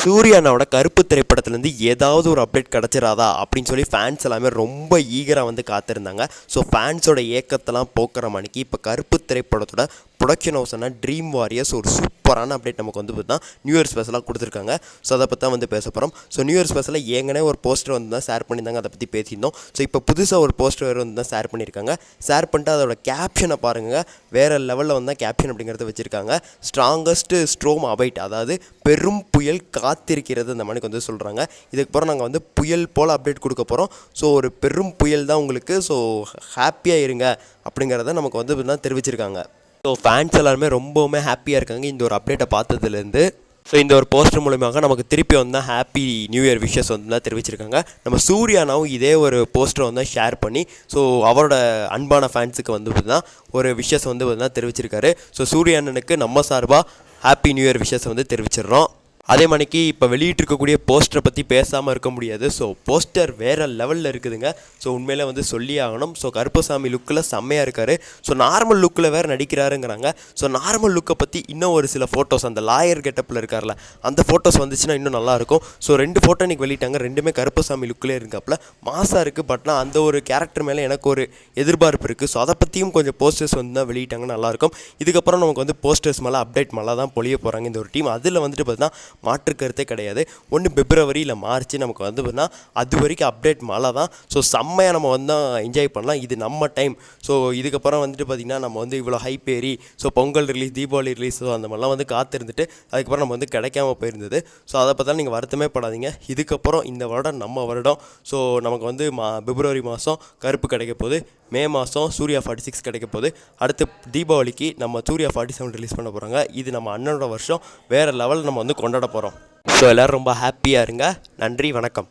சூர்யானோட கருப்பு திரைப்படத்துலேருந்து ஏதாவது ஒரு அப்டேட் கிடச்சிராதா அப்படின்னு சொல்லி ஃபேன்ஸ் எல்லாமே ரொம்ப ஈகராக வந்து காத்திருந்தாங்க. ஸோ ஃபேன்ஸோட ஏக்கத்தெல்லாம் போக்குற மணிக்கு இப்போ கருப்பு திரைப்படத்தோட ப்ரொடக்ஷன் ஹவுஸ்னா ட்ரீம் வாரியர்ஸ் ஒரு சூப்பரான அப்டேட் நமக்கு வந்து பார்த்தா நியூ இயர் ஸ்பெஷலாக கொடுத்துருக்காங்க. ஸோ அதை பற்றி தான் வந்து பேச போகிறோம். ஸோ நியூ இயர் ஸ்பெஷலாக ஏங்கனே ஒரு போஸ்டர் வந்து தான் ஷேர் பண்ணியிருந்தாங்க, அதை பற்றி பேசியிருந்தோம். ஸோ இப்போ புதுசாக ஒரு போஸ்டர் வந்து தான் ஷேர் பண்ணியிருக்காங்க. ஷேர் பண்ணிட்டு அதோட கேப்ஷனை பாருங்கள், வேறு லெவலில் வந்து கேப்ஷன் அப்படிங்கிறத வச்சுருக்காங்க. ஸ்ட்ராங்கஸ்ட் ஸ்ட்ரோம் அவைட், அதாவது பெரும் புயல் காத்திருக்கிறது அந்த மணிக்கு வந்து சொல்கிறாங்க. இதுக்கப்புறம் நாங்கள் வந்து புயல் போல் அப்டேட் கொடுக்க போகிறோம். ஸோ ஒரு பெரும் புயல் தான் உங்களுக்கு, ஸோ ஹாப்பியாக இருங்க அப்படிங்கிறத நமக்கு வந்து தெரிவிச்சிருக்காங்க. ஸோ ஃபேன்ஸ் எல்லாருமே ரொம்பவுமே ஹாப்பியாக இருக்காங்க இந்த ஒரு அப்டேட்டை பார்த்ததுலேருந்து. ஸோ இந்த ஒரு போஸ்டர் மூலமாக நமக்கு திருப்பி வந்து ஹாப்பி நியூ இயர் விஷஸ் வந்து தான் தெரிவிச்சிருக்காங்க. நம்ம சூர்யானாவும் இதே ஒரு போஸ்டரை வந்து ஷேர் பண்ணி ஸோ அவரோட அன்பான ஃபேன்ஸுக்கு வந்து தான் ஒரு விஷஸ் வந்து தெரிவிச்சிருக்காரு. ஸோ சூர்யானனுக்கு நம்ம சார்பாக ஹாப்பி நியூ இயர் விஷஸ் வந்து தெரிவிச்சிடுறோம். அதே மணிக்கு இப்போ வெளியிட்டிருக்கக்கூடிய போஸ்டரை பற்றி பேசாமல் இருக்க முடியாது. ஸோ போஸ்டர் வேறு லெவலில் இருக்குதுங்க. ஸோ உண்மையிலே வந்து சொல்லி ஆகணும். ஸோ கருப்பசாமி லுக்கில் செம்மையாக இருக்கார். ஸோ நார்மல் லுக்கில் வேறு நடிக்கிறாருங்கிறாங்க. ஸோ நார்மல் லுக்கை பற்றி இன்னும் ஒரு சில ஃபோட்டோஸ், அந்த லாயர் கெட்டப்பில் இருக்கார்ல, அந்த ஃபோட்டோஸ் வந்துச்சுன்னா இன்னும் நல்லாயிருக்கும். ஸோ 2 ஃபோட்டோ இன்றைக்கி வெளியிட்டாங்க. ரெண்டுமே கருப்பசாமி லுக்கிலே இருக்காப்புல மாசாக இருக்குது. பட்னா அந்த ஒரு கேரக்டர் மேலே எனக்கு ஒரு எதிர்பார்ப்பு இருக்குது. ஸோ அதை பற்றியும் கொஞ்சம் போஸ்டர்ஸ் வந்து தான் வெளியிட்டாங்க, நல்லாயிருக்கும். இதுக்கப்புறம் நமக்கு வந்து போஸ்டர்ஸ் மேலே அப்டேட் மேலே தான் பொழிய போகிறாங்க இந்த ஒரு டீம். அதில் வந்துட்டு பார்த்தீங்கன்னா மாற்று கருத்தே கிடையாது. ஒன்று பிப்ரவரி இல்லை மார்ச் நமக்கு வந்து அது வரைக்கும் அப்டேட் மழை தான். ஸோ செம்மையாக நம்ம வந்து என்ஜாய் பண்ணலாம். இது நம்ம டைம். ஸோ இதுக்கப்புறம் வந்துட்டு பார்த்திங்கன்னா நம்ம வந்து இவ்வளோ ஹைப் ஏறி so Pongal release, Deepavali release, so அந்த மாதிரிலாம் வந்து காத்திருந்துட்டு அதுக்கப்புறம் நம்ம வந்து கிடைக்காம போயிருந்தது. ஸோ அதை பற்றி நீங்கள் வருத்தமே படாதீங்க. இதுக்கப்புறம் இந்த வருடம் நம்ம வருடம். ஸோ நமக்கு வந்து பிப்ரவரி மாதம் கருப்பு கிடைக்க போகுது, மே மாதம் சூர்யா 46 கிடைக்க போகுது, அடுத்து தீபாவளிக்கு நம்ம சூர்யா 47 ரிலீஸ் பண்ண போகிறாங்க. இது நம்ம அண்ணனோட வருஷம், வேறு லெவல் நம்ம வந்து கொண்டாட போகிறோம். ஸோ எல்லோரும் ரொம்ப ஹாப்பியாக இருங்க. நன்றி, வணக்கம்.